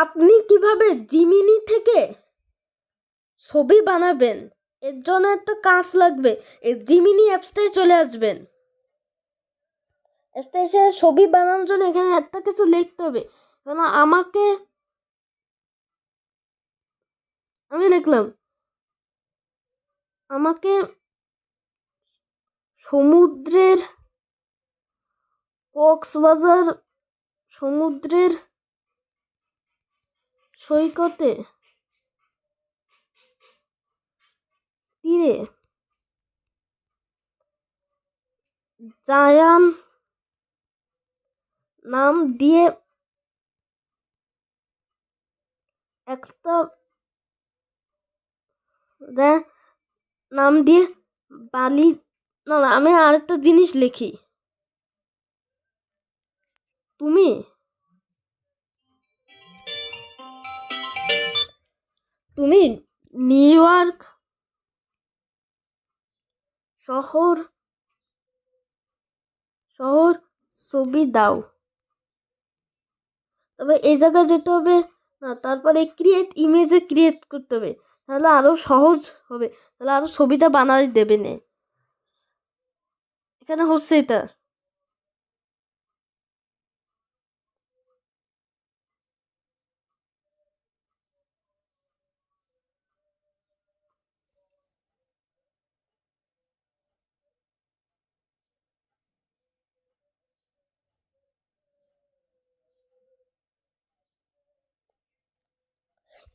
আপনি কিভাবে জিমিনি থেকে ছবি বানাবেন এর জন্য একটা কাজ লাগবে। এই জিমিনি অ্যাপসটায় চলে আসবেন। অ্যাপসটা এসে ছবি বানানোর জন্য এখানে একটা কিছু লিখতে হবে। কারণ আমি লিখলাম আমাকে সমুদ্রের কক্সবাজার সমুদ্রের সৈকতে তীরে জায়ান নাম দিয়ে একটা নাম দিয়ে বালি না না আমি আরেকটা জিনিস লিখি। তুমি তুমি নিউ ইয়র্ক শহর শহর ছবি দাও। তবে এই জায়গায় যেতে হবে না, তারপরে ক্রিয়েট ইমেজে ক্রিয়েট করতে হবে, তাহলে আরো সহজ হবে, তাহলে আরো ছবিটা বানাই দেবে না। এখানে হচ্ছে এটা।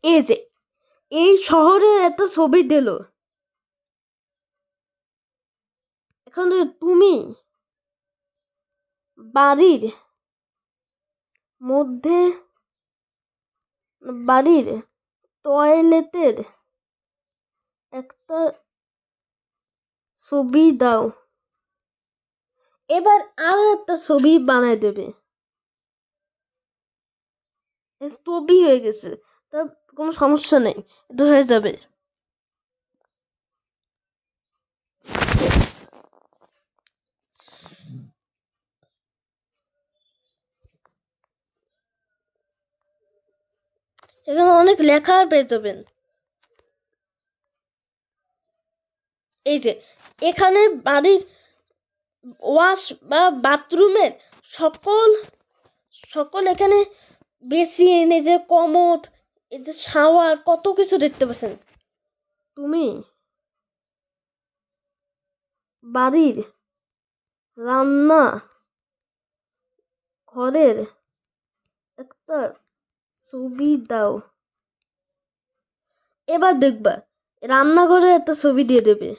এই যে এই শহরে এত ছবি দিল। এখন যে তুমি বাড়ির মধ্যে বাড়ির টয়লেটের একটা ছবি দাও। এবার আরো একটা ছবি বানাই দেবে। ছবি হয়ে গেছে, তা কোনো সমস্যা নেই, এটা হয়ে যাবে। এখানে অনেক লেখা পেয়ে যাবেন। এই যে এখানে বাড়ির ওয়াশ বা বাথরুমের সকল সকল এখানে বেসিন, এই যে কমোড, এই যে শাওয়ার, কত কিছু দেখতে পাচ্ছেন। তুমি বাড়ির রান্না ঘরের একটা ছবি দাও। এবার দেখবা রান্নাঘরে একটা ছবি দিয়ে দেবে।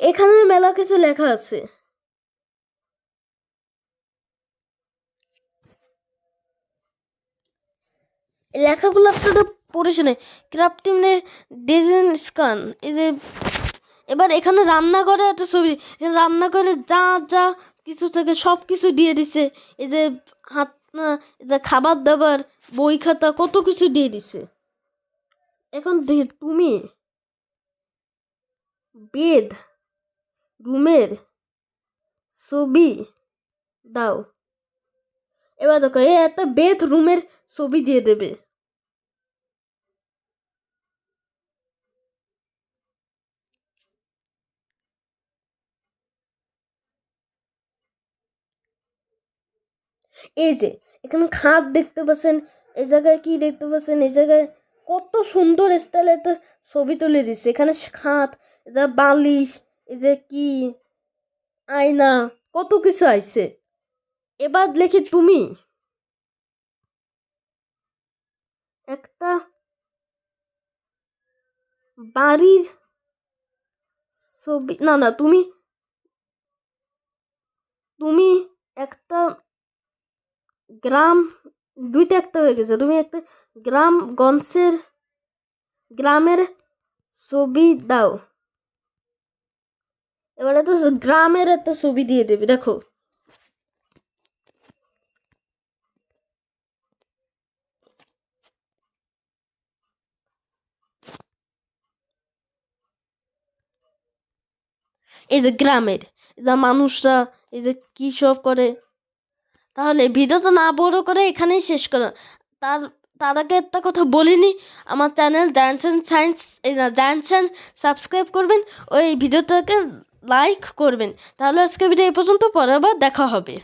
এখানে মেলা কিছু লেখা আছে। এই লেখাগুলো আপনারা পড়ে শুনে ক্রাফটিং ডিজাইন স্কান। এই যে এবার এখানে রান্নাঘরে একটা ছবি, রান্নাঘরে যা যা কিছু থাকে সব কিছু দিয়ে দিছে। এই যে হাত না, এই যে খাবার দাবার, বই খাতা, কত কিছু দিয়ে দিছে। এখন তুমি বেড রুমের ছবি দাও। এবার দেখো এই একটা বেড রুমের ছবি দিয়ে দেবে। এই যে এখানে খাট দেখতে পাচ্ছেন, এই জায়গায় কি দেখতে পাচ্ছেন, এই জায়গায় কত সুন্দর স্টাইলে একটা ছবি তুলে দিচ্ছে। এখানে খাট, এই যে বালিশ, এই যে কি আয়না, কত কিছু আইছে। এবার লিখি তুমি একটা বাড়ির ছবি না না তুমি তুমি একটা গ্রাম, দুইটা একটা হয়ে গেছে, তুমি একটা গ্রামের ছবি দাও। এবার একটা গ্রামের একটা ছবি দিয়ে দেবে, দেখো। এই যে গ্রামের এই যে মানুষরা এই যে কী সব করে। তাহলে ভিডিওটা না বড় করে এখানেই শেষ করো। তার তার আগে একটা কথা বলিনি, আমার চ্যানেল জায়ান্টস অ্যান্ড সায়েন্স এই না জায়ান্টস অ্যান্ড সাবস্ক্রাইব করবেন, ওই ভিডিওটাকে লাইক করবেন। তাহলে আজকে ভিডিও এই পর্যন্ত, পরে আবার দেখা হবে।